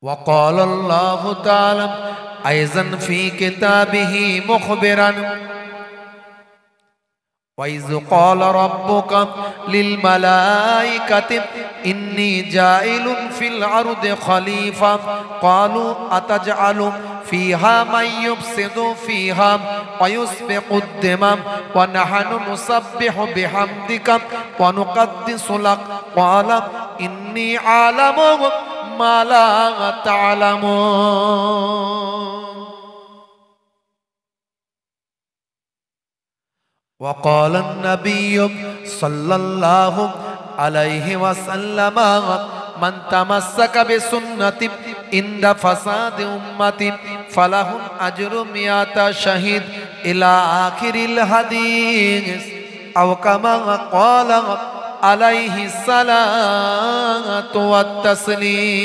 وقال الله تعالى أيضا في كتابه مخبرا وإذ قال ربك للملائكة إني جاعل في الأرض خليفة قالوا أتجعل فيها من يفسد فيها ويسفك الدماء ونحن نسبح بحمدك ونقدس لك قال إني أعلم ما لا تعلمون وقال النبي صلى الله عليه وسلم من تمسك بسنتي عند فساد أمتي فله أجر 100 شهيد إلى آخر الحديث أو كما قال عليه الصلاة والتسليم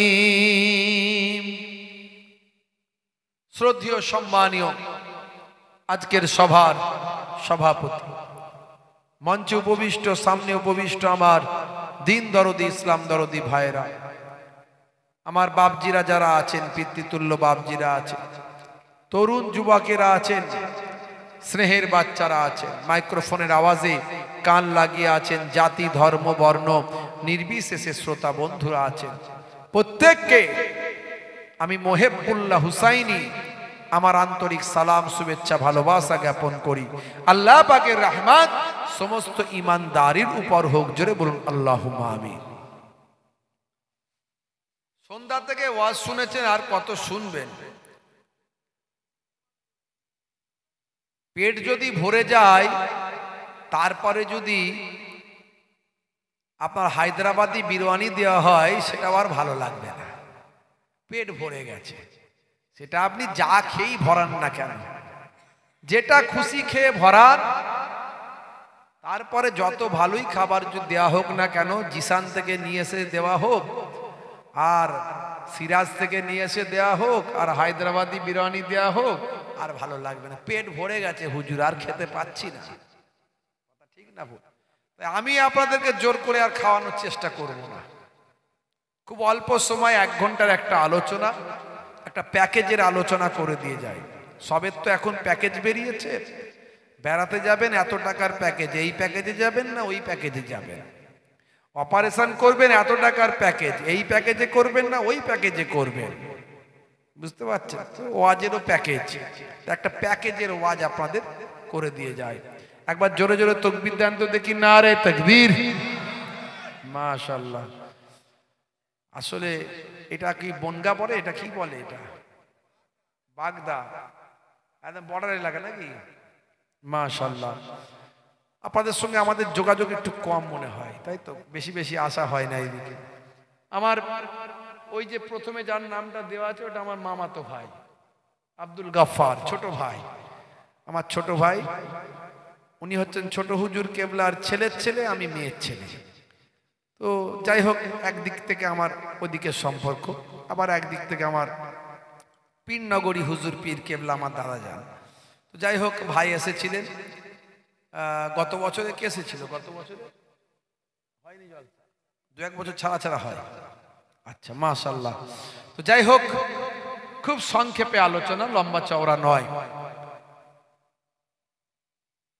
শ্রদ্ধেয় সম্মানীয় আজকের সভার সভাপতি, মঞ্চে উপবিষ্ট, সামনে উপবিষ্ট আমার দিন দরদি, ইসলাম দরদি ভাইরা, আমার বাপজিরা যারা আছেন, পিতৃতুল্য বাপজিরা আছেন, তরুণ যুবকেরা আছেন, স্নেহের বাচ্চারা আছেন, মাইক্রোফোনের আওয়াজে কান লাগিয়ে আছেন, জাতি ধর্ম বর্ণ নির্বিশেষে শ্রোতা বন্ধুরা আছেন, প্রত্যেককে আমি মোহেবুল্লাহ হুসাইনি আমার আন্তরিক সালাম, শুভেচ্ছা, ভালোবাসা জ্ঞাপন করি। আল্লাহ পাকের রহমত সমস্ত ঈমানদারির উপর হোক, জোরে বলুন আল্লাহুম্মা আমিন। সন্ধ্যা থেকে ওয়াজ শুনেছেন, আর কত শুনবেন? পেট যদি ভরে যায়, তারপরে যদি আপনার হায়দ্রাবাদি বিরিয়ানি দেওয়া হয়, সেটা আর ভালো লাগবে না। পেট ভরে গেছে, সেটা আপনি যা খেয়েই ভরান না কেন, যেটা খুশি খেয়ে ভরান, তারপরে যত ভালোই খাবার যদি দেওয়া হোক না কেন, জিসান থেকে নিয়ে এসে দেওয়া হোক, আর সিরাজ থেকে নিয়ে এসে দেওয়া হোক, আর হায়দ্রাবাদি বিরিয়ানি দেওয়া হোক, আর ভালো লাগবে না। পেট ভরে গেছে হুজুর, আর খেতে পাচ্ছি না, ঠিক না? তাই আমি আপনাদেরকে জোর করে আর খাওয়ানোর চেষ্টা করব না। খুব অল্প সময়, 1 ঘন্টার একটা আলোচনা, একটা প্যাকেজের আলোচনা করে দিয়ে যায়। সবের তো এখন প্যাকেজ বেরিয়েছে, বেড়াতে যাবেন এত টাকার প্যাকেজ, এই প্যাকেজে যাবেন না ওই প্যাকেজে যাবেন, অপারেশন করবেন এত টাকার প্যাকেজ, এই প্যাকেজে করবেন না ওই প্যাকেজে করবেন, বুঝতে পারছেন? ওয়াজেরও প্যাকেজ, একটা প্যাকেজের ওয়াজ আপনাদের করে দিয়ে যায়। একবার জোরে জোরে তাকবীর দেন তো দেখি, নারে তাকবীর, মাশাআল্লাহ। আসলে এটা কি বনগা পড়ে? এটা কি বলে? এটা বাগদা, একদম বর্ডার এলাকা নাকি? মাশাআল্লাহ। আপনাদের সঙ্গে আমাদের যোগাযোগ একটু কম মনে হয়, তাই তো? বেশি বেশি আসা হয় না এইদিকে। আমার ওই যে প্রথমে যার নামটা দেওয়া আছে, ওটা আমার মামাতো ভাই আব্দুল গাফফার, ছোট ভাই, আমার ছোট ভাই। উনি হচ্ছেন ছোট হুজুর কেবলার ছেলের ছেলে, আমি মেয়ের ছেলে। তো যাই হোক, একদিক থেকে আমার ওদিকে সম্পর্ক, আবার একদিক থেকে আমার পীরনগরী হুজুর পীর কেবলা আমার দাদা যান। তো যাই হোক, ভাই এসেছিলেন গত বছরে। কে এসেছিল গত বছরে? হয়নি, জলসা 2-1 বছর ছাড়া ছাড়া হয়। আচ্ছা, মাশাআল্লাহ। তো যাই হোক, খুব সংক্ষেপে আলোচনা, লম্বা চওড়া নয়।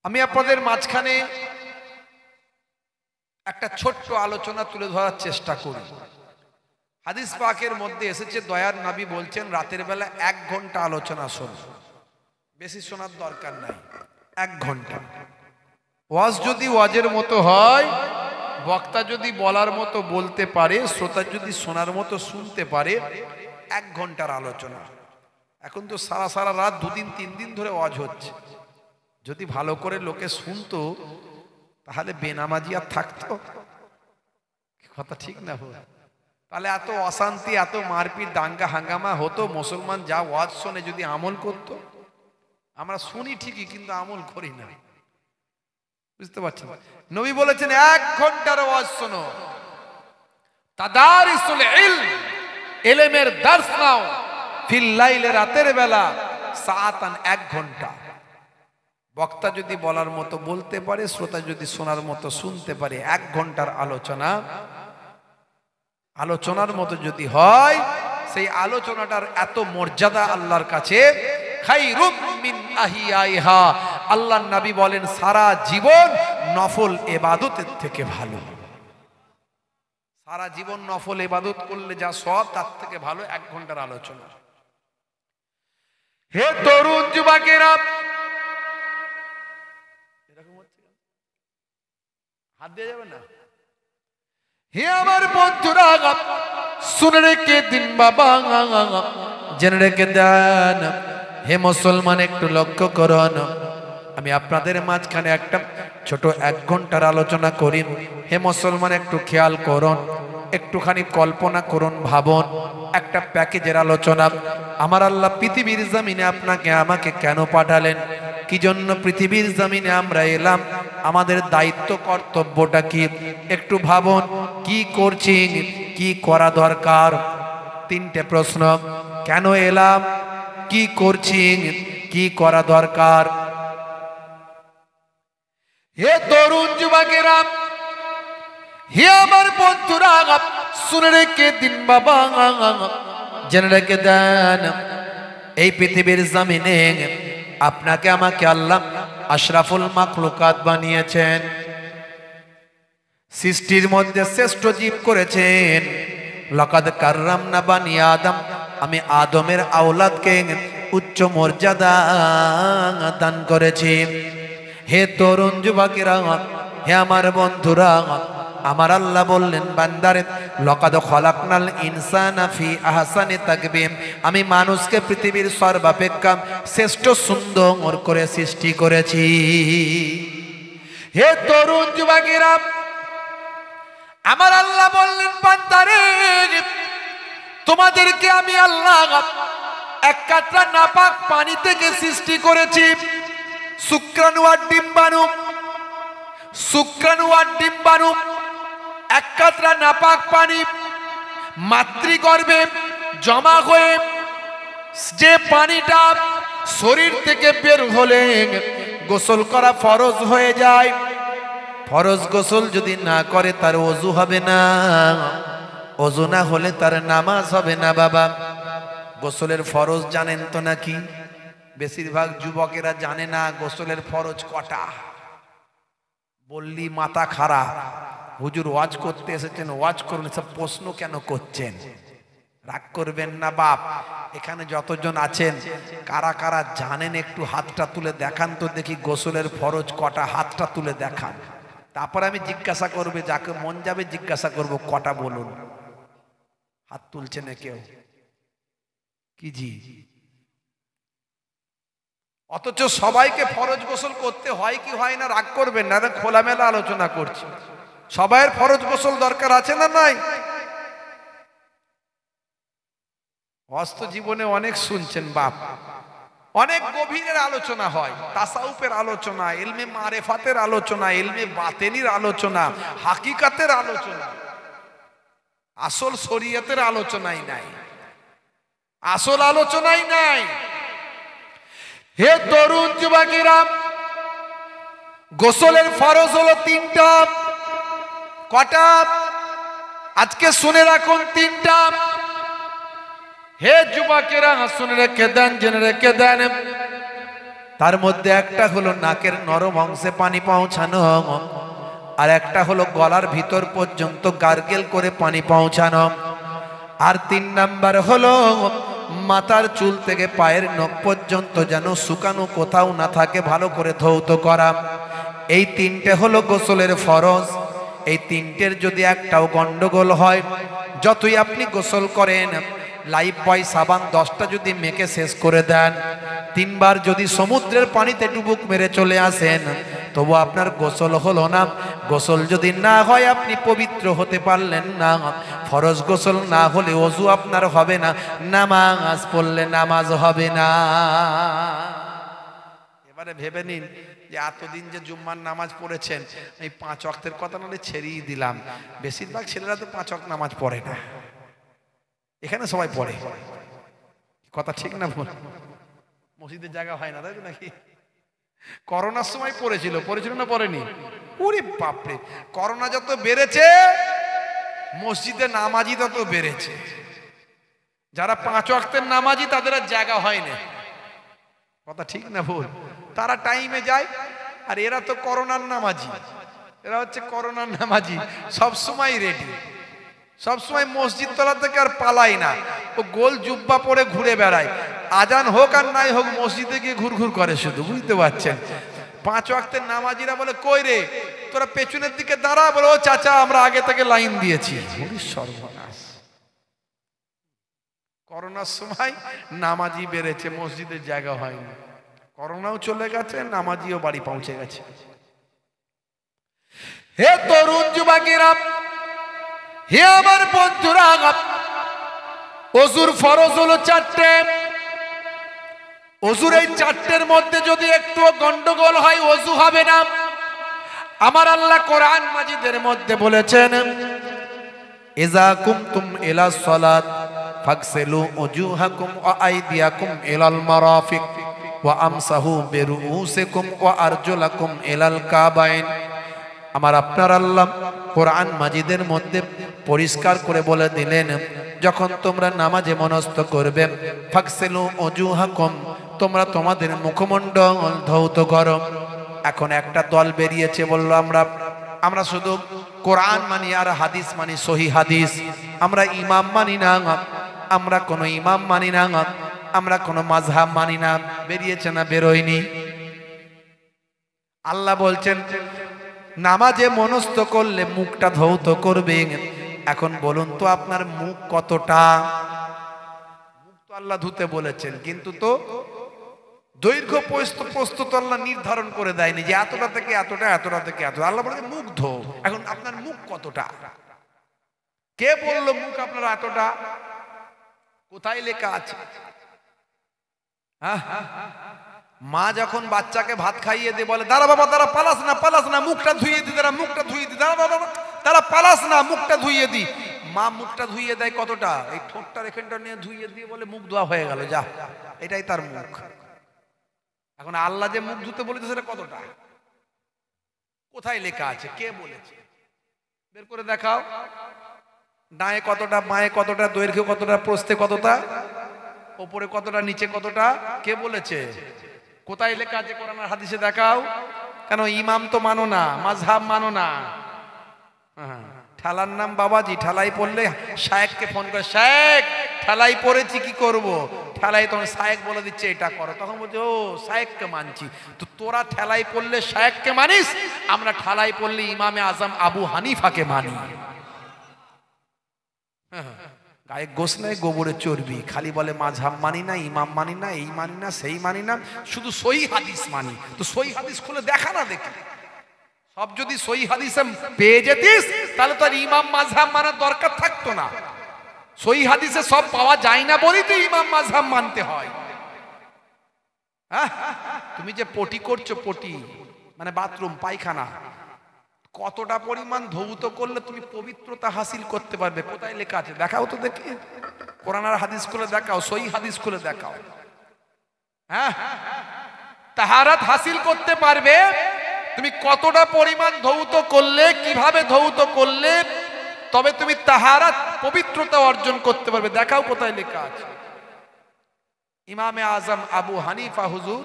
আমি আপনাদের মাঝখানে একটা ছোট্ট আলোচনা তুলে ধরার চেষ্টা করি। হাদিস পাকের মধ্যে এসেছে, দয়ার নবী বলছেন, রাতের বেলা 1 ঘন্টা আলোচনা শোন, বেশি শোনার দরকার নাই, 1 ঘন্টা। ওয়াজ যদি ওয়াজের মতো হয়, বক্তা যদি বলার মতো বলতে পারে, শ্রোতা যদি শোনার মতো শুনতে পারে, 1 ঘন্টার আলোচনা। এখন তো সারা সারা রাত 2 দিন 3 দিন ধরে ওয়াজ হচ্ছে। যদি ভালো করে লোকে শুনতো, তাহলে বেনামাজি আর থাকতো? কথা ঠিক না? তাহলে এত অশান্তি, এত মারপিট, দাঙ্গা হাঙ্গামা হতো? মুসলমান যা ওয়াজ শোনে যদি আমল করতো। আমরা শুনি ঠিকই, কিন্তু আমল করি না, বুঝতে পারছেন? নবী বলেছেন 1 ঘন্টার ওয়াজ শোনো, তাদারিসুল ইলম, ইলমের দর্স নাও, ফিল লাইল, রাতের বেলা, সাআতান, 1 ঘন্টা। বক্তা যদি বলার মতো বলতে পারে, শ্রোতা যদি শোনার মতো শুনতে পারে, 1 ঘন্টার আলোচনা, আলোচনার মতো যদি হয়, সেই আলোচনাটার এত মর্যাদা আল্লাহর কাছে। খায়রুম মিন আহিয়াইহা, আল্লাহর নবী বলেন সারা জীবন নফল ইবাদতের থেকে ভালো। সারা জীবন নফল ইবাদত করলে যা সওয়াব তার থেকে ভালো 1 ঘন্টার আলোচনা। হে তরুণ যুবকেরা, এরকম হচ্ছে হাত দিয়ে যাবে না। হে আমার বন্ধুরা, শুনে রেখে দিন বাবা, জেনে রেখে দেন। হে মুসলমান, একটু লক্ষ্য করুন, আমি আপনাদের মাঝখানে একটা ছোট 1 ঘন্টার আলোচনা করি। হে মুসলমান, একটু খেয়াল করুন, একটুখানি কল্পনা করুন, ভাবুন, একটা প্যাকেজের আলোচনা। আমার আল্লাহ পৃথিবীর জমিনে আপনাকে আমাকে কেন পাঠালেন, কি জন্য পৃথিবীর জমিনে আমরা এলাম, আমাদের দায়িত্ব কর্তব্যটা কি, একটু ভাবুন। কি করছি, কি করা দরকার? 3টে প্রশ্ন। কেন এলাম, কি করছি, কি করা দরকার? হে তরুণ যুবকেরা, হে আমার বন্ধুরা, শুনে রেখে দিন বাবা, জেনে রেখে দেন। এই পৃথিবীর জমিনে আপনাকে আমাকে আল্লাহ আশরাফুল মাখলুকাত বানিয়েছেন, সৃষ্টির মধ্যে শ্রেষ্ঠ জীব করেছেন। লাকাদ কাররামনা বানি আদম, আমি আদমের আওলাদকে উচ্চ মর্যাদা দান করেছি। হে তরুণ যুবকেরা, হে আমার বন্ধুরা, আমার আল্লাহ বললেন বান্দারে, লাকাদ খলাকনাল ইনসানা ফি আহসানি তাকবীম, আমি মানুষকে পৃথিবীর সর্বাপেক্ষা শ্রেষ্ঠ সুন্দর করে সৃষ্টি করেছি। হে তরুণ যুবকেরা, আমার আল্লাহ বললেন বান্দারে, তোমাদেরকে আমি আল্লাহ 1 কাতরা নাপাক পানি থেকে সৃষ্টি করেছি। শুক্রাণু আর ডিম্বাণু, শুক্রাণু আর ডিম্বাণু 1 কাতরা নাপাক পানি মাতৃগর্ভে জমা হয়ে যে পানিটা শরীর থেকে বের হলে গোসল করা ফরজ হয়ে যায়। ফরজ গোসল যদি না করে তার ওযু হবে না, ওযু না হলে তার নামাজ হবে না। বাবা, গোসলের ফরজ জানেন তো নাকি? বেশিরভাগ যুবকেরা জানে না গোসলের ফরজ কটা। বললি মাথা খারাপ, হুজুর ওয়াজ করতে এসেছেন, ওয়াজ করুন, সব প্রশ্ন কেন করছেন? রাগ করবেন না বাপ, এখানে যতজন আছেন কারা কারা জানেন একটু হাতটা তুলে দেখান তো দেখি, গোসলের ফরজ কটা, হাতটা তুলে দেখান। তারপর আমি জিজ্ঞাসা করবে, যাকে মন যাবে জিজ্ঞাসা করব কটা বলুন। হাত তুলছে না কেউ? কি জি? অথচ সবাইকে ফরজ গোসল করতে হয় কি হয় না? রাগ করবেন না, খোলামেলা আলোচনা করছি। সবাইয়ের ফরজ গোসল দরকার আছে না নাই? হস্ত জীবনে অনেক শুনছেন বাপ, অনেক গভীরের আলোচনা হয়, তাসাউফের আলোচনা, ইলমে মারেফাতের আলোচনা, ইলমে বাতেনির আলোচনা, হাকিকাতের আলোচনা, আসল শরীয়তের আলোচনাই নাই, আসল আলোচনাই নাই। হে তরুণ যুবকেরা, গোসলের ফরজ হলো 3টা। কটা? আজকে শুনে রাখুন, 3টা। হে যুবকেরা, শুনে রেখে দেন, জেনে রেখে দেন। তার মধ্যে একটা হলো নাকের নরম অংশে পানি পৌঁছানো, আর একটা হলো গলার ভিতর পর্যন্ত গার্গেল করে পানি পৌঁছানো, আর 3 নাম্বার হলো মাথার চুল থেকে পায়ের নখ পর্যন্ত যেন শুকানো কোথাও না থাকে, ভালো করে ধৌত করা। এই 3টে হলো গোসলের ফরজ। এই 3টের যদি একটাও গন্ডগোল হয়, যতই আপনি গোসল করেন, লাইফ বয় সাবান 10টা যদি মেখে শেষ করে দেন, 3 বার যদি সমুদ্রের পানিতে ডুবুক মেরে চলে আসেন, তবু আপনার গোসল হলো না। গোসল যদি না হয় আপনি পবিত্র হতে পারলেন না। ফরজ গোসল না হলে ওযু আপনার হবে না, নামাজ পড়লে নামাজ হবে না। এবারে ভেবে নিন যে এতদিন যে জুম্মার নামাজ পড়েছেন, এই 5 ওয়াক্তের কথা নাহলে ছেড়েই দিলাম। বেশিরভাগ ছেলেরা তো 5 ওয়াক্ত নামাজ পড়ে না, এখানে সবাই পড়ে। কথা ঠিক না ভুল? মসজিদের জায়গা হয় না, তাই তো নাকি? করোনার সময় পড়েছিল না পড়েনি? ওরে বাপরে, করোনা যত বেড়েছে মসজিদে নামাজি তত বেড়েছে। যারা 5 ওয়াক্তের নামাজি তাদের আর জায়গা হয় না, কথা ঠিক না ভুল? তারা টাইমে যায়, আর এরা তো করোনার নামাজি, এরা হচ্ছে করোনার নামাজি, সবসময় রেডি, সবসময় মসজিদ তলা থেকে আর পালাই না, ও গোল জুব্বা পরে ঘুরে বেড়ায়, আজান হোক আর নাই হোক মসজিদে গিয়ে ঘুরঘুর করে শুধু, বুঝতে পারছেন? 5 ওয়াক্তের নামাজিরা বলে কই রে তোরা পেছনের দিকে দাঁড়া, বলে ও চাচা আমরা আগে থেকে লাইন দিয়েছি। সর্বনাশ, করোনার সময় নামাজি বেড়েছে, মসজিদের জায়গা হয়নি, করোনাও চলে গেছে, নামাজিও বাড়ি পৌঁছে গেছে। হে তরুণ যুবকেরা, হে আমার বন্ধুরা, ওযুর ফরজ হলো 4টে, ওযুর এই 4টের মধ্যে যদি একটু গন্ডগোল হয় ওযু হবে না। আমার আল্লাহ কোরআন মাজিদের মধ্যে বলেছেন, ইযা কুমতুম ইলা সালাত ফাগসিলু উজুহাকুম ওয়া আইদিয়াকুম ইলাল মারাফিক ওয়া আমসাহু বিরুউসিকুম ওয়া আরজুলাকুম ইলাল কাবাইন। আমার আপনার আল্লাহ কোরআন মাজিদের মধ্যে পরিষ্কার করে বলে দিলেন, যখন তোমরা নামাজে মনস্থ করবে, ফাগসিলু উজুহাকুম, তোমরা তোমাদের মুখমণ্ডল ধৌত করো। এখন একটা দল বেরিয়েছে, বলল আমরা শুধু কোরআন মানি আর হাদিস মানি, সহি হাদিস, আমরা ইমাম মানি না, আমরা কোনো ইমাম মানি না, আমরা কোনো মাযহাব মানি না। বেরিয়েছে না বেরোয়নি? আল্লাহ বলছেন নামাজে মনস্থ করলে মুখটা ধৌত করবে। এখন বলুন তো আপনার মুখ কতটা? মুখ তো আল্লাহ ধুতে বলেছেন, কিন্তু তো দৈর্ঘ্য প্রস্থ তো আল্লাহ নির্ধারণ করে দেয়নি যে এতটা থেকে এতটা, এতটা থেকে এতটা। আল্লাহ বলেছে মুখ ধো। এখন আপনার মুখ কতটা? কে বললো মুখ আপনার এতটা? কোথায় লেখা আছে? মা যখন বাচ্চাকে ভাত খাইয়ে দিয়ে বলে, দাঁড়া বাবা দাঁড়া, পালাস না, মুখটা ধুইয়ে দি, দাঁড়া মুখটা ধুইয়ে দি, দাঁড়া বাবা দাঁড়া, পালাস না, মুখটা ধুইয়ে দি। মা মুখটা ধুইয়ে দেয় কতটা? এই ঠোঁটটার এখানটা নিয়ে ধুইয়ে দিয়ে বলে মুখ ধোয়া হয়ে গেল, যা, এটাই তার মুখ। এখন আল্লাহ যে মুখ ধুতে বলেছে সেটা কতটা? কোথায় লেখা আছে? কে বলেছে? বের করে দেখাও। ডায়ে কতটা, বাঁয়ে কতটা, দৈর্ঘ্য কতটা, প্রস্থে কতটা, ওপরে কতটা, নিচে কতটা? কে বলেছে? কোথায় লেখা আছে কোরআন আর হাদিসে? দেখাও। কেন ইমাম তো মানো না, মাযহাব মানো না। ঠেলার নাম বাবাজি, ঠেলাই পড়লে শায়েখকে ফোন করে, শায়েখ ঠেলাই পড়েছি কি করব? ঠেলাই তখন শায়েখ বলে দিচ্ছে এটা করো, তখন বলছে ও শায়েখকে মানছি। তো তোরা ঠেলাই পড়লে শায়েখকে মানিস, আমরা ঠেলাই পড়লে ইমামে আজম আবু হানিফাকে মানি। গায়ে গোশ নাই, গোবরে চর্বি, খালি বলে মাযহাব মানি না, ইমাম মানি না, এই মানি না, সেই মানি না, শুধু সহি হাদিস মানি। তো সহি হাদিস খুলে দেখা না, দেখি সব যদি সহি হাদিসে পেয়ে যেতিস তাহলে তো আর ইমাম মাযহাব মানার দরকার থাকতো না। সহি হাদিসে সব পাওয়া যায় না বলেই তো ইমাম মাযহাব মানতে হয়। হ্যাঁ, তুমি যে পটি করছো, পটি মানে বাথরুম, পায়খানা, কতটা পরিমাণ ধৌত করলে তুমি পবিত্রতা হাসিল করতে পারবে? কোথায় লেখা আছে? দেখাও তো দেখি, কোরআন আর হাদিস খুলে দেখাও, সহি হাদিস খুলে দেখাও। হ্যাঁ, তাহারাত হাসিল করতে পারবে তুমি কতটা পরিমাণ ধৌত করলে, কিভাবে ধৌত করলে তবে তুমি তাহারাত, পবিত্রতা অর্জন করতে পারবে। দেখাও কোথায় লেখা আছে। ইমামে আজম আবু হানিফা হুজুর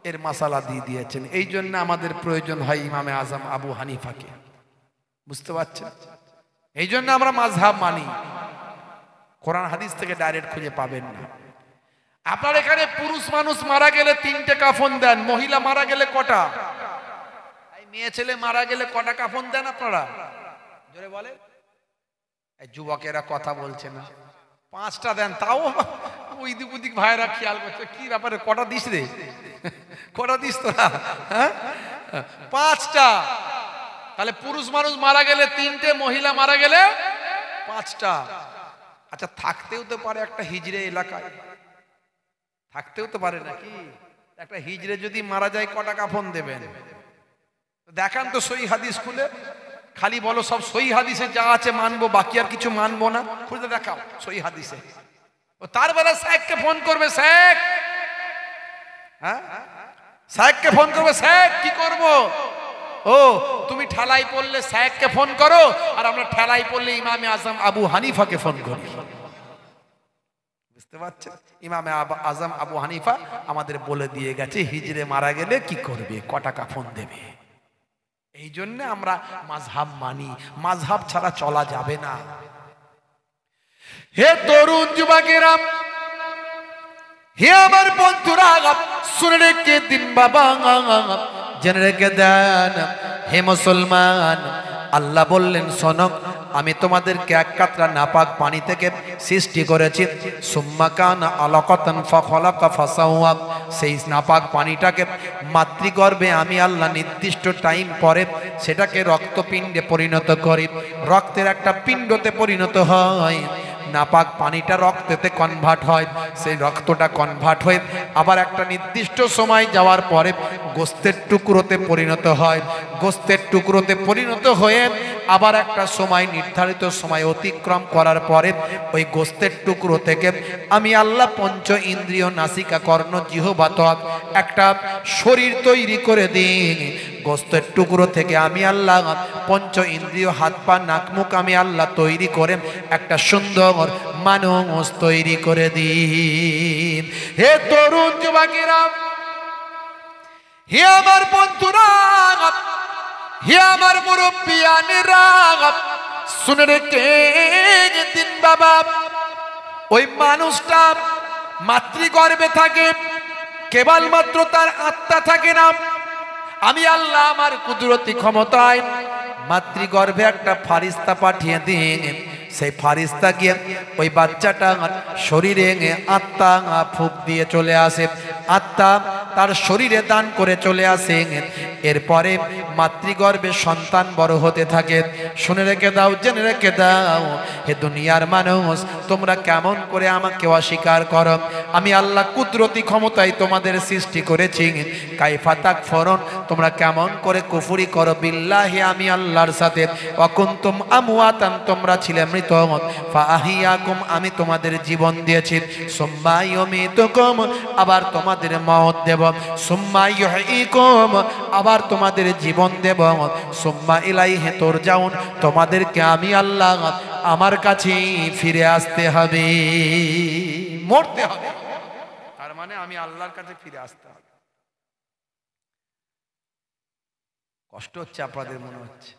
এর মাসালা দিয়ে দিয়েছেন। এই জন্য আমাদের প্রয়োজন হয় ইমামে আজম আবু হানিফাকে, বুঝতে পারছেন? এই জন্য আমরা মাযহাব মানি, কোরআন হাদিস থেকে ডাইরেক্ট খুঁজে পাবেন না। আপনার এখানে পুরুষ মানুষ মারা গেলে 3টে কাফন দেন, মহিলা মারা গেলে কটা? মেয়ে ছেলে মারা গেলে কটা কাফন দেন আপনারা? জোরে বলে। যুবকেরা কথা বলছে না। 5টা দেন, তাও ওইদিক ওদিক ভাইরা খেয়াল করছে, কি ব্যাপারে কটা দিস রে, কটা দিস তোরা? হ্যাঁ, 5টা। তাহলে পুরুষ মানুষ মারা গেলে 3টে, মহিলা মারা গেলে 5টা। আচ্ছা, থাকতেও তো পারে একটা হিজড়ে এলাকায়, থাকতেও তো পারে নাকি? একটা হিজড়ে যদি মারা যায় কটা কাফন দেবেন? দেখান তো সহি হাদিস খুলে। খালি বলো সব সহি হাদিসে যা আছে মানবো, বাকি আর কিছু মানবো না, খুলে দেখাও সহি হাদিসে। ও তার বেলা শায়েখকে ফোন করবে, শায়েখ, হ্যাঁ শায়েখকে ফোন করবে, শায়েখ কি করব? ও তুমি ঠেলাই পড়লে শায়েখকে ফোন করো, আর আমরা ঠেলাই পড়লে ইমামে আজম আবু হানিফাকে ফোন করি। বুঝতে পারছেন? ইমামে আজম আবু হানিফা আমাদের বলে দিয়ে গেছে হিজড়ে মারা গেলে কি করবে, কটা কাফন দেবে। এই জন্য আমরা মাযহাব মানি, মাযহাব ছাড়া চলা যাবে না। হে তরুণ যুবকেরা, হে আমার বন্ধুরা, শুনে রেখে দিন বাবা, জেনে রেখে দেন হে মুসলমান, আল্লাহ বললেন শোনো, আমি তোমাদেরকে এক কাতরা নাপাক পানি থেকে সৃষ্টি করেছি। সুম্মা কানা আলাকাতান ফাখালাকা ফাসাওয়া, সেই নাপাক পানিটাকে মাতৃগর্ভে আমি আল্লাহ নির্দিষ্ট টাইম পরে সেটাকে রক্তপিণ্ডে পরিণত করি, রক্তের একটা পিণ্ডতে পরিণত হয়। নাপাক পানিটা রক্তেতে কনভার্ট হয়, সেই রক্তটা কনভার্ট হয়ে আবার একটা নির্দিষ্ট সময় যাওয়ার পরে গোস্তের টুকরোতে পরিণত হয়, গোস্তের টুকরোতে পরিণত হয়ে আবার একটা সময়, নির্ধারিত সময় অতিক্রম করার পরে ওই গোস্তের টুকরো থেকে আমি আল্লাহ পঞ্চ ইন্দ্রিয় নাসিকা কর্ণ জিহ্বা ত্বক একটা শরীর তৈরি করে দিই। গোস্তের টুকরো থেকে আমি আল্লাহ পঞ্চ ইন্দ্রিয় হাত পা নাক মুখ আমি আল্লাহ তৈরি করে একটা সুন্দর মানুষ তৈরি করে দিই। হে তরুণ যুবকেরা, হে আমার বন্ধুরা, হে আমার মুরব্বিয়ানেরা, শুনে রেখে দিন বাবা, ওই মানুষটা মাতৃগর্ভে থাকে, কেবলমাত্র তার আত্মা থাকে না। আমি আল্লাহ আমার কুদরতি ক্ষমতায় মাতৃগর্ভে একটা ফারিস্তা পাঠিয়ে দিন, সেই ফারিস্তা গিয়ে ওই বাচ্চাটা শরীরে আত্মা ফুঁক দিয়ে চলে আসে, আত্মা তার শরীরে দান করে চলে আসে। এরপরে মাতৃগর্ভে সন্তান বড় হতে থাকে। শুনে রেখে দাও, জেনে রেখে দাও, হে দুনিয়ার মানুষ, তোমরা কেমন করে আমাকে অস্বীকার করো। আমি আল্লাহ কুদরতি ক্ষমতায় তোমাদের সৃষ্টি করেছি। কাইফা তাকফুরুন, তোমরা কেমন করে কুফরি করো বিল্লাহি, আমি আল্লাহর সাথে। ওয়াকুনতুম আমওয়াতান, তোমরা ছিলে মৃত, ফাআহিয়াকুম, আমি তোমাদের জীবন দিয়েছি। সুম্মা ইউমিতুকুম, আবার তোমাদের মওত দেব। সুম্মা ইউহয়িকুম, আবার তোমাদের জীবন দেব। সুম্মা ইলাইহি তুরজাউন, তোমাদেরকে আমি আল্লাহ আমার কাছে ফিরে আসতে হবে, মরতে হবে, তার মানে আমি আল্লাহর কাছে ফিরে আসতে হবে। কষ্ট হচ্ছে আপনাদের মনে হচ্ছে?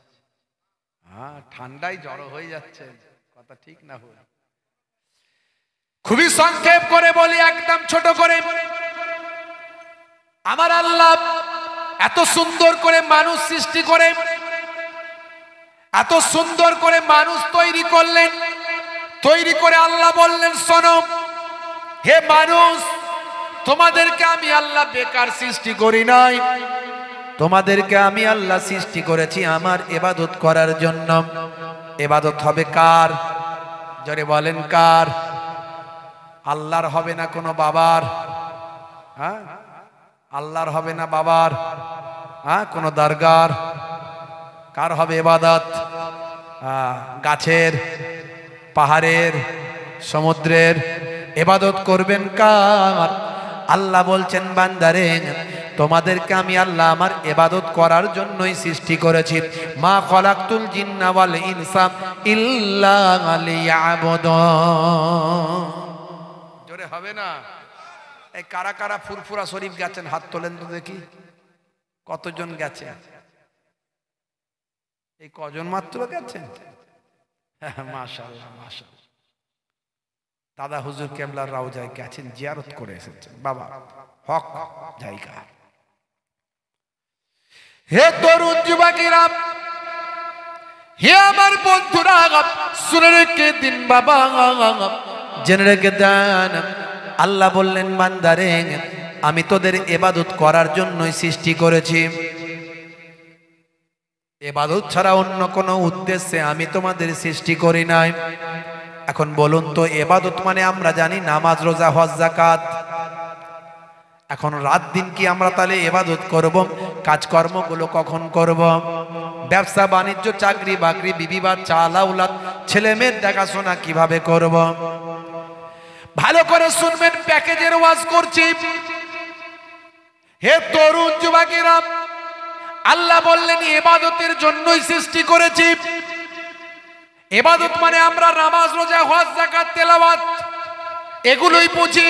হ্যাঁ, ঠান্ডায় জড়ো হয়ে যাচ্ছে, কথা ঠিক না ভুল? খুবই সংক্ষেপ করে বলি, একদম ছোট করে। আমার আল্লাহ এত সুন্দর করে মানুষ সৃষ্টি করে, এত সুন্দর করে মানুষ তৈরি করলেন, তৈরি করে আল্লাহ বললেন শোনো হে মানুষ, তোমাদেরকে আমি আল্লাহ বেকার সৃষ্টি করি নাই, তোমাদেরকে আমি আল্লাহ সৃষ্টি করেছি আমার ইবাদত করার জন্য। ইবাদত হবে কার? জোরে বলেন কার? আল্লাহর হবে না কোনো বাবার, হ্যাঁ? আল্লাহর হবে না বাবার, হ্যাঁ, কোনো দরগার। কার হবে ইবাদত? গাছের, পাহাড়ের, সমুদ্রের। ইবাদত করবেন কার? আল্লাহ বলছেন বান্দারে, তোমাদেরকে আমি আল্লাহ আমার ইবাদত করার জন্যই সৃষ্টি করেছি। মা খলাকতুল জিন্না ওয়াল ইনসা ইল্লা লিয়াবুদুন। জোরে হবে না? এই কারা কারা ফুরফুরা শরীফ গেছেন হাত তোলেন তো দেখি, কতজন গেছে? এই কজন মাত্র গেছেন? মাশাআল্লাহ, মাশাআল্লাহ। দাদা হুজুর কেবলার রওজায় গেছেন, জিয়ারত করে এসেছেন। বাবা হক জায়গা। হে তরুণ যুবকেরা, হে আমার বন্ধুরা, শুনে রেখে দিন বাবা, জেনে রেখে দেন, আল্লাহ বললেন বান্দারে, আমি তোদের ইবাদত করার জন্যই সৃষ্টি করেছি। ইবাদত ছাড়া অন্য কোনো উদ্দেশ্যে আমি তোমাদের সৃষ্টি করি নাই। এখন বলুন তো, ইবাদত মানে আমরা জানি নামাজ, রোজা, হজ, যাকাত। এখন রাত দিন কি আমরা তাহলে ইবাদত করব? কাজকর্মগুলো কখন করব? ব্যবসা বাণিজ্য, চাকরি বাকরি, বিবি বাচ্চা, আলাউলাদ, ছেলে মেয়ের দেখাশোনা কিভাবে করব? ভালো করে শুনবেন, প্যাকেজের ওয়াজ করছি। হে তরুণ যুবকেরা, আল্লাহ বললেন ইবাদতের জন্যই সৃষ্টি করেছি। ইবাদত মানে আমরা নামাজ, রোজা, হজ, যাকাত, তেলাওয়াত, এগুলোই বুঝি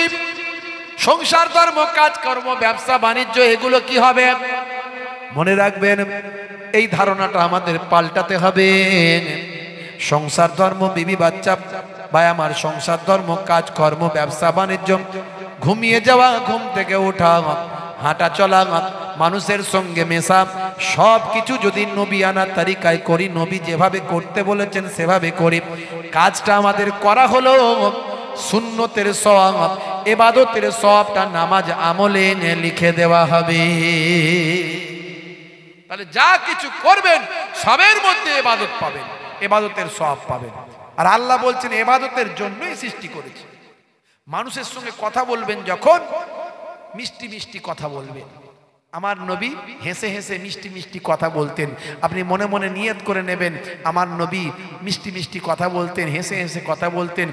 সংসার ধর্ম, কাজকর্ম, ব্যবসা বাণিজ্য, এগুলো কি হবে? মনে রাখবেন, এই ধারণাটা আমাদের পাল্টাতে হবে। সংসার ধর্ম, বিবি বাচ্চা, ভাই আমার, সংসার ধর্ম, কাজকর্ম, ব্যবসা বাণিজ্য, ঘুমিয়ে যাওয়া, ঘুম থেকে ওঠা, হাঁটা চলা, মানুষের সঙ্গে মেশা, সব কিছু যদি নবিয়ানা তরিকায় করি, নবী যেভাবে করতে বলেছেন সেভাবে করি, কাজটা আমাদের করা হলো সুন্নতের সওয়াব, ইবাদতের সওয়াবটা নামাজ আমলে লিখে দেওয়া হবে। তাহলে যা কিছু করবেন সবের মধ্যে ইবাদত পাবেন, ইবাদতের সওয়াব পাবেন। আর আল্লাহ বলছেন ইবাদতের জন্যই সৃষ্টি করেছে। মানুষের সঙ্গে কথা বলবেন যখন, মিষ্টি মিষ্টি কথা বলবেন। আমার নবী হেসে হেসে মিষ্টি মিষ্টি কথা বলতেন। আপনি মনে মনে নিয়ত করে নেবেন, আমার নবী মিষ্টি মিষ্টি কথা বলতেন, হেসে হেসে কথা বলতেন,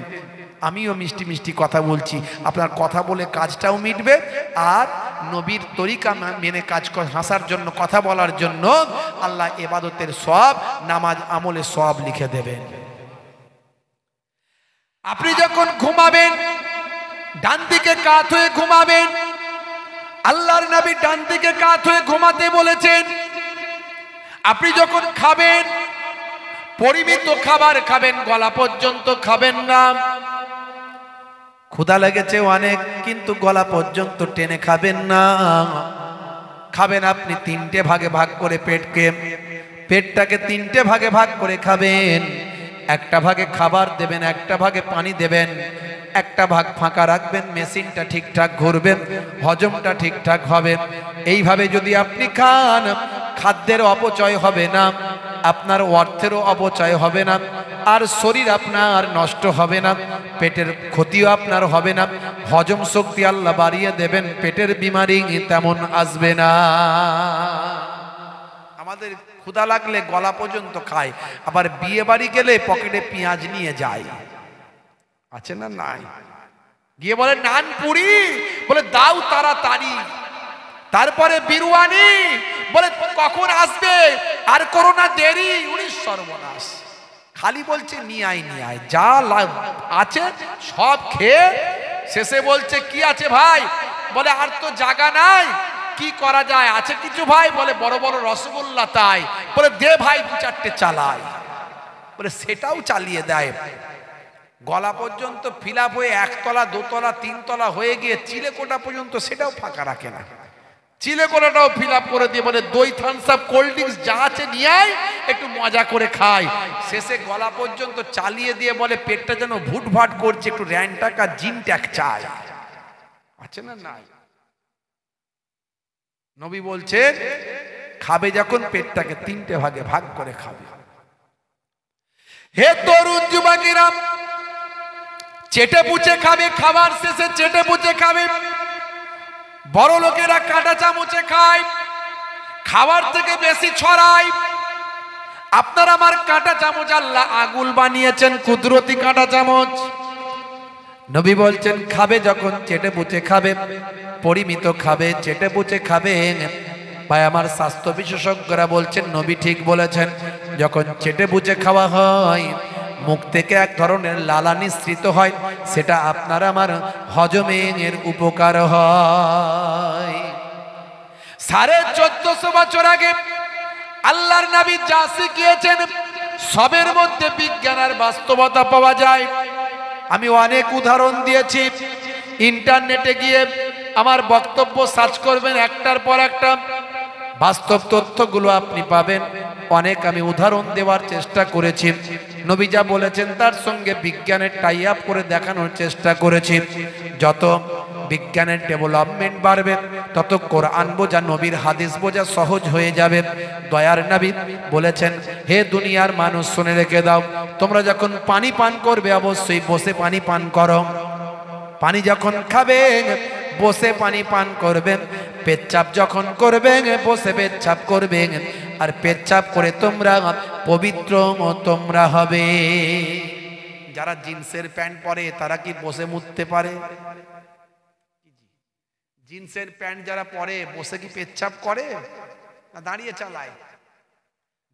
আমিও মিষ্টি মিষ্টি কথা বলছি। আপনার কথা বলে কাজটাও মিটবে, আর নবীর তরিকা মেনে কাজ হাসার জন্য, কথা বলার জন্য আল্লাহ ইবাদতের সওয়াব, নামাজ আমলের সওয়াব লিখে দেবেন। আপনি যখন ঘুমাবেন ডান দিকে কাত হয়ে ঘুমাবেন। আল্লাহর নবী ডান দিকে কাত হয়ে ঘুমাতে বলেছেন। আপনি যখন খাবেন পরিমিত খাবার খাবেন, গলা পর্যন্ত খাবেন না। ক্ষুধা লেগেছে অনেক, কিন্তু গলা পর্যন্ত টেনে খাবেন না। খাবেন আপনি তিনটে ভাগে ভাগ করে পেটটাকে তিনটে ভাগে ভাগ করে খাবেন। একটা ভাগে খাবার দেবেন, একটা ভাগে পানি দেবেন, একটা ভাগ ফাঁকা রাখবেন। মেশিনটা ঠিকঠাক ঘুরবে, হজমটা ঠিকঠাক হবে। এইভাবে যদি আপনি খান, খাদ্যের অপচয় হবে না, আপনার অর্থেরও অপচয় হবে না, আর শরীর আপনার নষ্ট হবে না, পেটের ক্ষতিও আপনার হবে না। হজম শক্তি আল্লাহ বাড়িয়ে দেবেন, পেটের বিমারি তেমন আসবে না। আমাদের ক্ষুধা লাগলে গলা পর্যন্ত খায়, আবার বিয়ে বাড়ি গেলে পকেটে পেঁয়াজ নিয়ে যায়, আছে না? নাই। গিয়ে বলে নান পুরি, বলে দাও তাড়াতাড়ি। তারপরে বিরিয়ানি, বলে কখন আসবে, আর করো না দেরি। উনি সর্বনাশ, খালি বলছে নিয়ে আয়, যা আছে সব খেয়ে শেষে বলছে কি আছে ভাই? বলে আর তো জায়গা নাই, কি করা যায়, আছে কিছু ভাই? বলে বড় বড় রসগোল্লা। তাই বলে দে ভাই, দু চারটে চালাই। বলে সেটাও চালিয়ে দেয়। গলা পর্যন্ত ফিল আপ হয়ে একতলা, দোতলা, তিনতলা হয়ে গিয়ে চিলেকোটা পর্যন্ত সেটাও ফাঁকা রাখে না। চিলেকোটাটাও ফিল আপ করে দিয়ে বলে দই, থামস আপ, কোল্ড ড্রিঙ্কস যা আছে নিয়ে আয়, একটু মজা করে খাই। শেষে গলা পর্যন্ত চালিয়ে দিয়ে বলে পেটটা যেন ভুটভাট করছে, একটু র্যান্টাক আর জিন ট্যাক চাই, আছে না? নাই। নবী বলছেন খাবে যখন পেটটাকে তিনটে ভাগে ভাগ করে খাবে। হে তরুণ যুবকেরা, চেটে পুচে খাবে, খাবার শেষে চেটে পুচে খাবে। বড় লোকেরা কাঁটা চামচে খায়, খাবার থেকে বেশি ছড়ায়। আপনার আমার কাঁটা চামচ আল্লাহ আগুল বানিয়েছেন, কুদরতি কাঁটা চামচ। নবী বলছেন খাবে যখন চেটে পুচে খাবে, পরিমিত খাবে, চেটে পুচে খাবে। ভাই আমার, স্বাস্থ্য বিশেষজ্ঞরা বলছেন নবী ঠিক বলেছেন। যখন চেটে পুচে খাওয়া হয়, মুখ থেকে এক ধরনের লালা নিঃসৃত হয়, সেটা আপনার আমার হজমের উপকার হয়। 1450 বছর আগে আল্লাহর নবী যা শিখিয়েছেন, সবের মধ্যে বিজ্ঞান আর বাস্তবতা পাওয়া যায়। আমি অনেক উদাহরণ দিয়েছি, ইন্টারনেটে গিয়ে আমার বক্তব্য সার্চ করবেন, একটার পর একটা বাস্তব তথ্যগুলো আপনি পাবেন। অনেক আমি উদাহরণ দেওয়ার চেষ্টা করেছি। নবী যা বলেছেন তার সঙ্গে বিজ্ঞানের টাই আপ করে দেখানোর চেষ্টা করেছি। যত বিজ্ঞানের ডেভেলপমেন্ট বাড়বে, তত কোরআন বোঝা, নবীর হাদিস বোঝা সহজ হয়ে যাবে। দয়ার নবী বলেছেন, হে দুনিয়ার মানুষ শুনে রেখে দাও, তোমরা যখন পানি পান করবে অবশ্যই বসে পানি পান করো। পানি যখন খাবে বসে পানি পান করবেন। পেচ্ছাপ যখন করবেন বসে পেচ্ছাপ করবেন। আর পেচ্ছাপ করে তোমরা পবিত্র তোমরা হবে। যারা জিন্সের প্যান্ট পরে তারা কি বসে মুততে পারে? জিন্সের প্যান্ট যারা পরে বসে কি পেচ্ছাপ করে না দাঁড়িয়ে চালায়?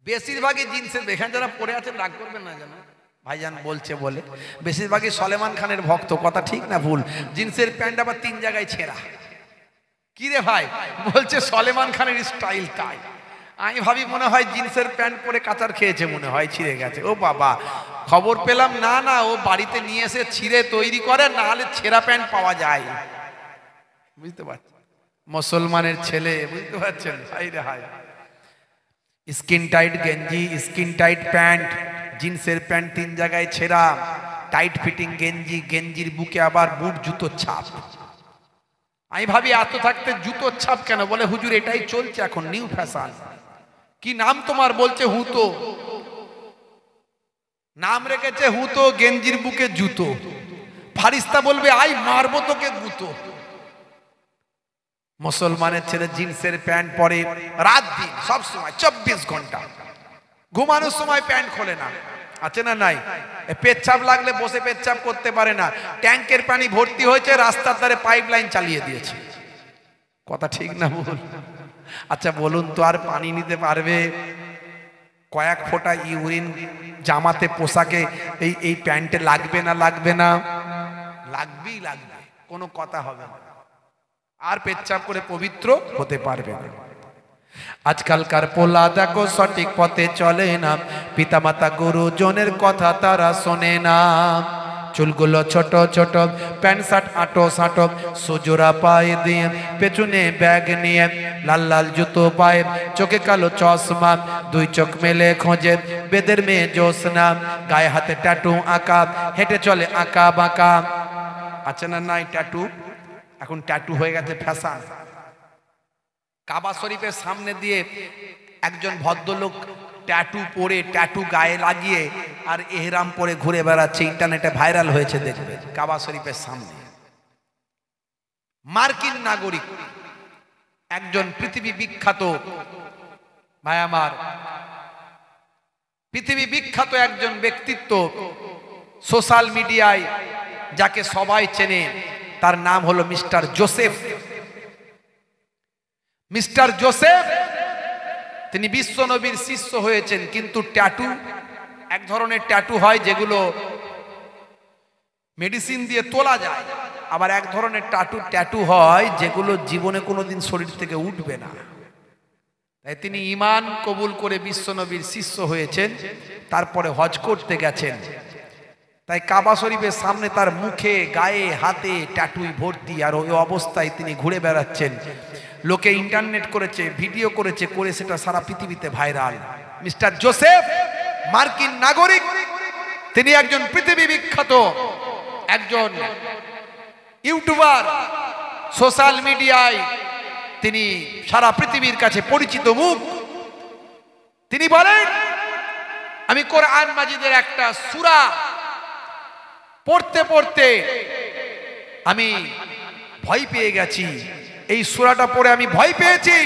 বেশিরভাগই জিন্সের, এখানে যারা পরে আছেন রাগ করবেন না, জানো ভাইজান বলছে বলে বেশিরভাগই সলেমান খানের ভক্ত, কথা ঠিক না ভুল? জিন্সের প্যান্ট আবার 3 জায়গায় ছেঁড়া। কি রে ভাই? বলছে সলেমান খানের স্টাইল তাই। আমি ভাবি মনে হয় জিন্সের প্যান্ট পরে কাচার খেয়েছে, মনে হয় ছিঁড়ে গেছে। ও বাবা, খবর পেলাম না না ও বাড়িতে নিয়ে এসে ছিঁড়ে তৈরি করে, না হলে ছেঁড়া প্যান্ট পাওয়া যায়। বুঝতে পারছেন? মুসলমানের ছেলে, বুঝতে পারছেন? হাই রে হাই। স্কিন টাইট গেঞ্জি, স্কিন টাইট প্যান্ট, জিন্সের প্যান্ট 3 জায়গায় ছেঁড়া, টাইট ফিটিং গেঞ্জি, গেঞ্জির বুকে আবার বুট জুতোর ছাপ। আমি ভাবি এত থাকতে জুতোর ছাপ কেন? বলে হুজুর এটাই চলছে এখন, নিউ ফ্যাশন। কি নাম তোমার? বলছে হুতো। নাম রেখেছে হুতো, গেঞ্জির বুকে জুতো। ফারিস্তা বলবে আই মারবো তোকে গুতো। মুসলমানের ছেলে জিন্সের প্যান্ট পরে রাত দিন সব সময় 24 ঘন্টা, ঘুমানোর সময় প্যান্ট খোলে না। আছে না নাই? পেচ্ছাপ লাগলে বসে পেচ্ছাপ করতে পারে না। ট্যাঙ্কের পানি ভর্তি হয়েছে, রাস্তার ধারে পাইপ লাইন চালিয়ে দিয়েছে। কথা ঠিক না ভুল? আচ্ছা বলুন তো, আর পানি নিতে পারবে? কয়েক ফোঁটা ইউরিন জামাতে পোশাকে এই প্যান্টে লাগবে না? লাগবে না? লাগবেই লাগবে, কোনো কথা হবে না। আর পেচ্ছাপ করে পবিত্র হতে পারবে না। আজকালকার পোলা দেখো সঠিক পথে চলে না, পিতামাতা গুরুজনের কথা তারা শোনে না। চুলগুলো ছোট ছোট, প্যান্ট শার্ট আটো সাটো, সুজোড়া পায়ে দিয়ে পেছনে ব্যাগ নিয়ে, লাল লাল জুতো পায়ে, চোখে কালো চশমা, 2 চোখ মেলে খোঁজে বেদের মেয়ে জোসনা, গায়ে হাতে ট্যাটু আঁকা, হেঁটে চলে আঁকা বাঁকা। আছে না নাই ট্যাটু? এখন ট্যাটু হয়ে গেছে ফ্যাশন। কাবা শরীফের সামনে দিয়ে একজন ভদ্রলোক ট্যাটু পরে, ট্যাটু গায়ে লাগিয়ে আর এহরাম পরে ঘুরে বেড়াচ্ছে, ইন্টারনেটে ভাইরাল হয়েছে, দেখবে কাবা শরীফের সামনে। মার্কিন নাগরিক একজন পৃথিবী বিখ্যাত, ভাই আমার, পৃথিবী বিখ্যাত একজন ব্যক্তিত্ব সোশ্যাল মিডিয়ায় যাকে সবাই চেনে, তার নাম হলো মিস্টার জোসেফ। মিস্টার জোসেফ তিনি বিশ্ব নবীর শিষ্য হয়েছেন, কিন্তু ট্যাটু, এক ধরনের ট্যাটু হয় যেগুলো মেডিসিন দিয়ে তোলা যায়, আবার এক ধরনের ট্যাটু হয় যেগুলো জীবনে কোনোদিন শরীর থেকে উঠবে না। তাই তিনি ঈমান কবুল করে বিশ্ব নবীর শিষ্য হয়েছেন, তারপরে হজ করতে গেছেন। তাই কাবা শরীফের সামনে তার মুখে, গায়ে, হাতে ট্যাটুই ভর্তি, আর ওই অবস্থায় তিনি ঘুরে বেড়াচ্ছেন। লোকে ইন্টারনেট করেছে, ভিডিও করেছে, করে সেটা সারা পৃথিবীতে ভাইরাল। মিস্টার জোসেফ মার্কিন নাগরিক, তিনি একজন পৃথিবী বিখ্যাত একজন ইউটিউবার, সোশ্যাল মিডিয়ায় তিনি সারা পৃথিবীর কাছে পরিচিত মুখ। তিনি বলেন, আমি কোরআন মাজিদের একটা সূরা পড়তে পড়তে আমি ভয় পেয়ে গেছি। এই সূরাটা পড়ে আমি ভয় পেয়েছি,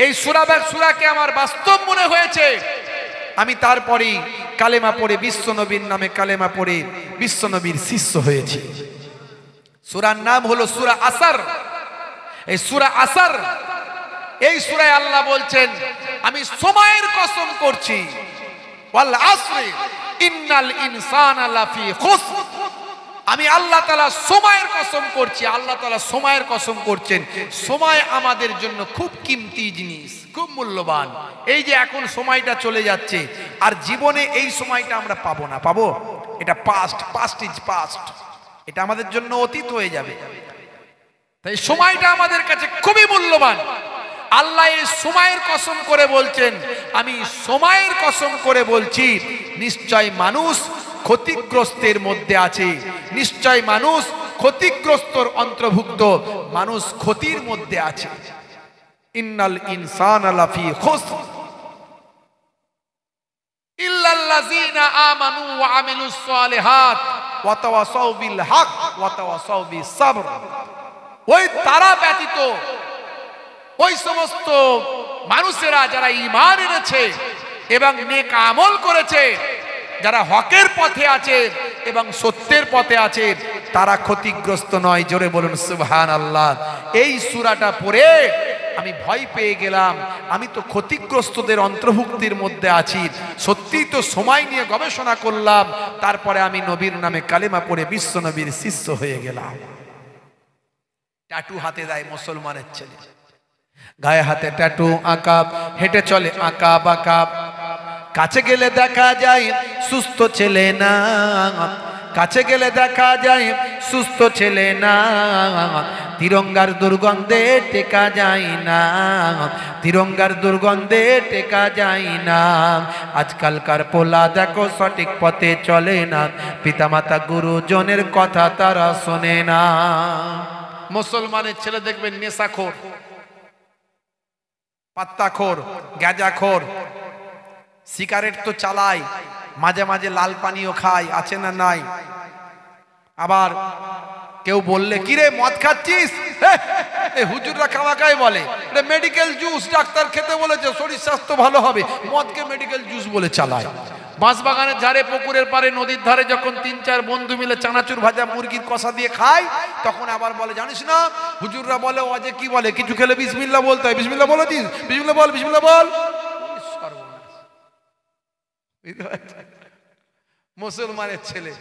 এই সূরাকে আমার বাস্তব মনে হয়েছে। আমি তারপরেই কালেমা পড়ে, বিশ্ব নবীর নামে কালেমা পড়ে বিশ্ব নবীর শিষ্য হয়েছি। সূরার নাম হলো সূরা আসর। এই সূরা আসর, এই সূরায় আল্লাহ বলছেন, আমি সময়ের কসম করছি, ওয়াল আসরি ইন্নাল ইনসানা লাফি খুসর। আমি আল্লাহ তাআলা সময়ের কসম করছি। আল্লাহ তাআলা সময়ের কসম করছেন। সময় আমাদের জন্য খুব কিমতি জিনিস, খুব মূল্যবান। এই যে এখন সময়টা চলে যাচ্ছে, আর জীবনে এই সময়টা আমরা পাবো না। পাবো? এটা পাস্ট ইজ পাস্ট, এটা আমাদের জন্য অতীত হয়ে যাবে। তাই সময়টা আমাদের কাছে খুবই মূল্যবান। আল্লাহ এই সময়ের কসম করে বলছেন, আমি সময়ের কসম করে বলছি, নিশ্চয় মানুষ ক্ষতিগ্রস্তের মধ্যে আছে, নিশ্চয় মানুষ ক্ষতিগ্রস্তর অন্তর্ভুক্ত, মানুষ ক্ষতির মধ্যে আছে। ইন্নাল ইনসানা লাফি খুসর ইল্লাল্লাযীনা আমানু ওয়া আমিলুস সালিহাত ওয়া তাওয়াসাউ বিল হক ওয়া তাওয়াসাউ বিস সাবর। ওই তারা ব্যতীত ওই সমস্ত মানুষেরা যারা ঈমান এনেছে এবং নেক আমল করেছে, যারা হকের পথে আছে এবং সত্যের পথে আছে, তারা ক্ষতিগ্রস্ত নয়। জোরে বলুন সুবহানাল্লাহ। এই সূরাটা পড়ে আমি ভয় পেয়ে গেলাম, আমি তো ক্ষতিগ্রস্তদের অন্তর্ভুক্তির মধ্যে আছি। সত্যিই তো সময় নিয়ে গবেষণা করলাম, তারপরে আমি নবীর নামে কালেমা পড়ে বিশ্ব নবীর শিষ্য হয়ে গেলাম। ট্যাটু হাতে দেয় মুসলমানের ছেলে, গায়ে হাতে ট্যাটু আঁকা, হেঁটে চলে আঁকা বাঁকা, কাছে গেলে দেখা যায় সুস্থ ছেলে না, কাছে গেলে দেখা যায় সুস্থ ছেলে না, তিরঙ্গার দুর্গন্ধে টেকা যায় না, তিরঙ্গার দুর্গন্ধে টেকা যায় না। আজকালকার পোলা দেখো সঠিক পথে চলে না, পিতামাতা গুরুজনের কথা তারা শোনে না। মুসলমানের ছেলে দেখবেন নেশাখোর, পাত্তাখোর, গাঁজাখোর, সিগারেট তো চালায়, মাঝে মাঝে লাল পানিও খায়, আছে না নাই? আবার কেউ বললে কিরে মদ খাচ্ছিস, হুজুররা খাওয়াকাই বলে মেডিকেল জুস, ডাক্তার খেতে বলেছে শরীর স্বাস্থ্য ভালো হবে, মদকে মেডিকেল জুস বলে চালায়। বাঁশবাগানের ধারে, পুকুরের পারে, নদীর ধারে যখন 3-4 বন্ধু মিলে চানাচুর ভাজা মুরগির কষা দিয়ে খায়, তখন আবার বলে জানিস না হুজুররা বলে ও যে কি বলে, কিছু খেলে বিসমিল্লাহ বলতে হয়। বিসমিল্লাহ বলেছিস? বিসমিল্লাহ বল, বিসমিল্লাহ বল। মুসলমানের ছেলে,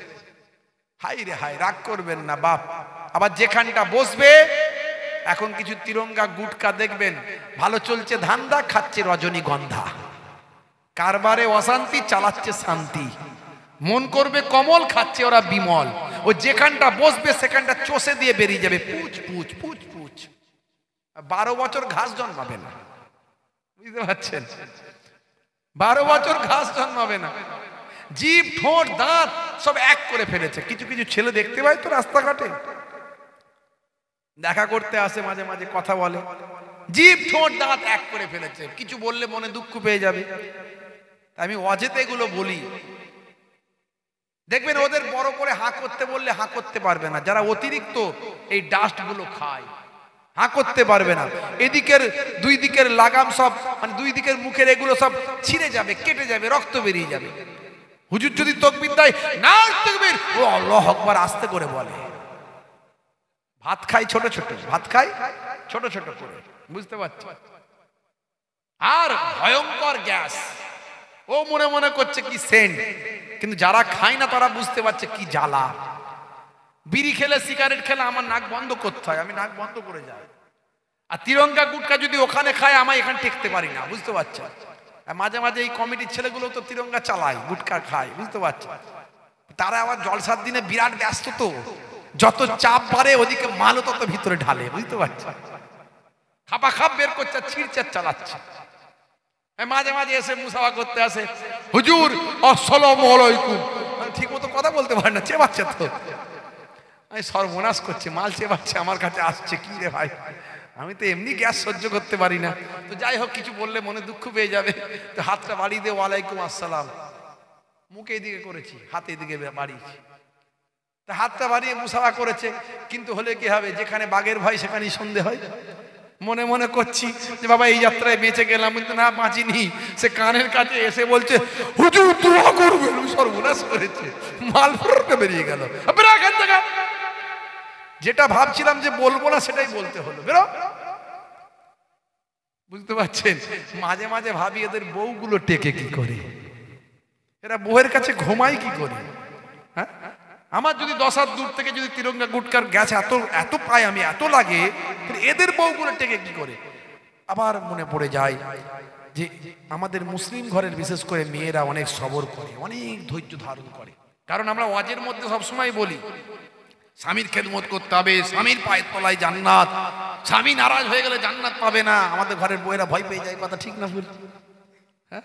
হাই রে হাই, রাগ করবেন না বাপ। আবার যেখানটা বসবে, এখন কিছু তিরঙ্গা গুটকা দেখবেন, ভালো চলছে ধান্দা, খাচ্ছে রজনীগন্ধা, কারবারে অশান্তি, চালাচ্ছে শান্তি, মন করবে কমল, খাচ্ছে ওরা বিমল। ও যেখানটা বসবে সেখানটা চষে দিয়ে বেরিয়ে যাবে, পুচ পুচ পুচ পুচ। 12 বছর ঘাস জন্মাবে না, বুঝতে পারছেন? 12 বছর ঘাস জন্মাবে না, জিভ, ঠোঁট, দাঁত সব এক করে ফেলেছে। কিছু কিছু ছেলে দেখতে পাই তো রাস্তাঘাটে, দেখা করতে আসে, মাঝে মাঝে কথা বলে, জিভ, ঠোঁট, দাঁত এক করে ফেলেছে, কিছু বললে মনে দুঃখ পেয়ে যাবে। আমি অজেতে এগুলো বলি, দেখবেন ওদের বড় করে হাঁ করতে বললে হাঁ করতে পারবে না। যারা অতিরিক্ত এই ডাস্ট গুলো খায়, হাঁ করতে পারবে না। এদিকের 2 দিকের লাগাম সব, মানে 2 দিকের মুখের এগুলো সব ছিঁড়ে যাবে, কেটে যাবে, রক্ত বেরিয়ে যাবে। হুজুর যদি তাকবীর দেয়, না তাকবীর, ও আল্লাহু আকবার আস্তে করে বলে। ভাত খাই ছোট ছোট, ভাত খাই ছোট ছোট করে, বুঝতে পারছো? আর ভয়ঙ্কর গ্যাস, ও মনে মনে করছে কি সেন্ট, কিন্তু যারা খায় না তারা বুঝতে পারছে কি জ্বালা। বিড়ি খেলে, সিগারেট খেলে আমার নাক বন্ধ করতে হয়, আমি নাক বন্ধ করে যাই। আর তিরঙ্গা গুটকা যদি ওখানে খায়, আমি এখানে টেকতে পারি না, বুঝতে পারছো? মাঝে মাঝে এই কমিটির ছেলেগুলো তো তিরঙ্গা চালায়, গুটকা খায়, বুঝতে পারছো? তারা আবার জলসার দিনে বিরাট ব্যস্ত, তো যত চাপ বাড়ে ওদিকে মালও তত ভিতরে ঢালে, বুঝতে পারছো? খাপা খাপ বের করছে, ছিঁড়চার চালাচ্ছে। মাঝে মাঝে এসে মুসাফা করতে আসে, হুজুর আসসালামু আলাইকুম, ঠিক মতো কথা বলতে পারে না, চেবাচ্ছে তো। আমি সর্বনাশ করছে, মাল চেবাচ্ছে, আমার কাছে আসছে, কি রে ভাই, আমি তো এমনি গ্যাস সহ্য করতে পারি না। তো যাই হোক, কিছু বললে মনে দুঃখ পেয়ে যাবে, তো হাতটা বাড়িয়ে দিয়ে ওয়ালাইকুম আসসালাম, মুখে এদিকে করেছি, হাতে এদিকে বাড়িয়েছি, তা হাতটা বাড়িয়ে মুসাফা করেছে। কিন্তু হলে কি হবে, যেখানে বাঘের ভয় সেখানেই সন্ধে হয়। মনে মনে করছি যে বাবা এই যাত্রায় বেঁচে গেলাম, কিন্তু না, বাঁচিনি। সে কানের কাছে এসে বলছে হুজুর দোয়া করবেন, সর্বনাশ করেছে, মাল ফুরতে বেরিয়ে গেল। যেটা ভাবছিলাম যে বলবো না সেটাই বলতে হলো, বেরো, বুঝতে পারছেন? মাঝে মাঝে ভাবি এদের বউগুলো টেকে কি করে, এরা বউয়ের কাছে ঘুমায় কি করে? হ্যাঁ, আমার যদি 10 হাত দূর থেকে যদি তিরঙ্গা গুটকার গ্যাস এত এত পাই, আমি এত লাগে, এদের বউগুলো টেকে কি করে? আবার মনে পড়ে যায় যে আমাদের মুসলিম ঘরের বিশেষ করে মেয়েরা অনেক সবর করে, অনেক ধৈর্য ধারণ করে। কারণ আমরা ওয়াজের মধ্যে সবসময় বলি স্বামীর খেদমত করতে হবে, স্বামীর পায়ের তলায় জান্নাত, স্বামী নারাজ হয়ে গেলে জান্নাত পাবে না। আমাদের ঘরের বউয়েরা ভয় পেয়ে যায়, কথা ঠিক না ভুল? হ্যাঁ,